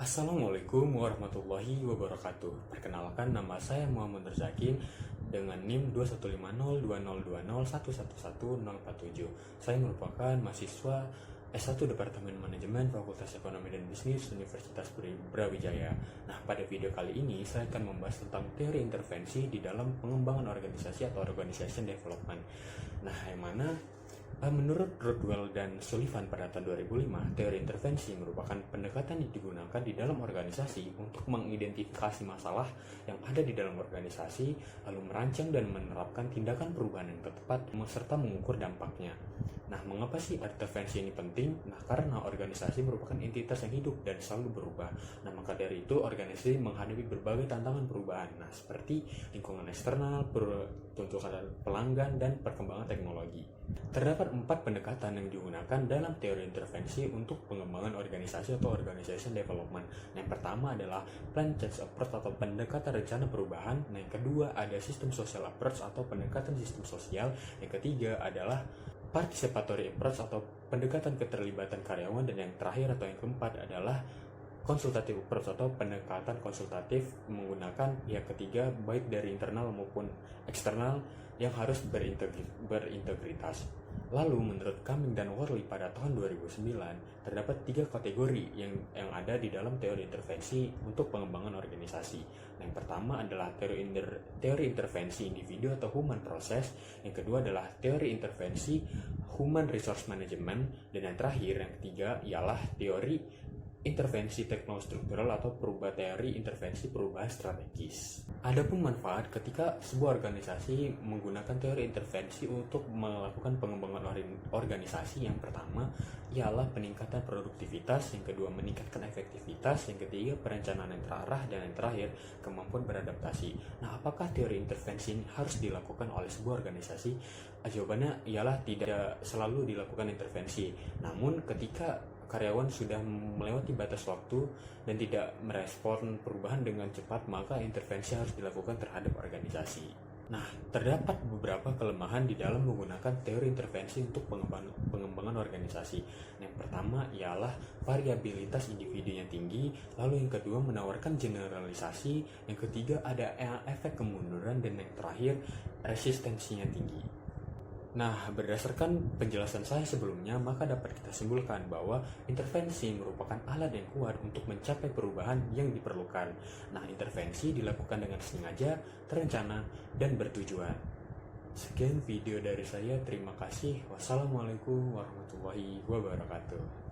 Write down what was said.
Assalamualaikum warahmatullahi wabarakatuh. Perkenalkan, nama saya Muhammad Rezakin dengan NIM 215020201111047. Saya merupakan mahasiswa S1 Departemen Manajemen Fakultas Ekonomi dan Bisnis Universitas Brawijaya. Nah, pada video kali ini saya akan membahas tentang teori intervensi di dalam pengembangan organisasi atau organization development. Nah, yang mana menurut Rodwell dan Sullivan pada tahun 2005, teori intervensi merupakan pendekatan yang digunakan di dalam organisasi untuk mengidentifikasi masalah yang ada di dalam organisasi, lalu merancang dan menerapkan tindakan perubahan yang tepat, serta mengukur dampaknya. Nah, mengapa sih intervensi ini penting? Nah, karena organisasi merupakan entitas yang hidup dan selalu berubah. Nah, maka dari itu organisasi menghadapi berbagai tantangan perubahan. Nah, seperti lingkungan eksternal, tuntutan pelanggan, dan perkembangan teknologi. Terdapat 4 pendekatan yang digunakan dalam teori intervensi untuk pengembangan organisasi atau organization development. Yang pertama adalah plan change approach atau pendekatan rencana perubahan. Yang kedua ada sistem social approach atau pendekatan sistem sosial. Yang ketiga adalah participatory approach atau pendekatan keterlibatan karyawan. Dan yang terakhir atau yang keempat adalah konsultatif approach atau pendekatan konsultatif menggunakan pihak ketiga baik dari internal maupun eksternal yang harus berintegritas. Lalu menurut Cumming dan Worley pada tahun 2009 terdapat 3 kategori yang ada di dalam teori intervensi untuk pengembangan organisasi. Yang pertama adalah teori intervensi individu atau human process. Yang kedua adalah teori intervensi human resource management, dan yang terakhir yang ketiga ialah teori intervensi teknostruktural atau teori intervensi perubahan strategis. Adapun manfaat ketika sebuah organisasi menggunakan teori intervensi untuk melakukan pengembangan organisasi, yang pertama ialah peningkatan produktivitas, yang kedua meningkatkan efektivitas, yang ketiga perencanaan yang terarah, dan yang terakhir kemampuan beradaptasi. Nah, apakah teori intervensi ini harus dilakukan oleh sebuah organisasi? Jawabannya ialah tidak selalu dilakukan intervensi. Namun ketika karyawan sudah melewati batas waktu dan tidak merespon perubahan dengan cepat, maka intervensi harus dilakukan terhadap organisasi. Nah, terdapat beberapa kelemahan di dalam menggunakan teori intervensi untuk pengembangan organisasi. Yang pertama ialah variabilitas individu yang tinggi, lalu yang kedua menawarkan generalisasi, yang ketiga ada efek kemunduran, dan yang terakhir resistensinya tinggi. Nah, berdasarkan penjelasan saya sebelumnya, maka dapat kita simpulkan bahwa intervensi merupakan alat yang kuat untuk mencapai perubahan yang diperlukan. Nah, intervensi dilakukan dengan sengaja, terencana, dan bertujuan. Sekian video dari saya, terima kasih. Wassalamualaikum warahmatullahi wabarakatuh.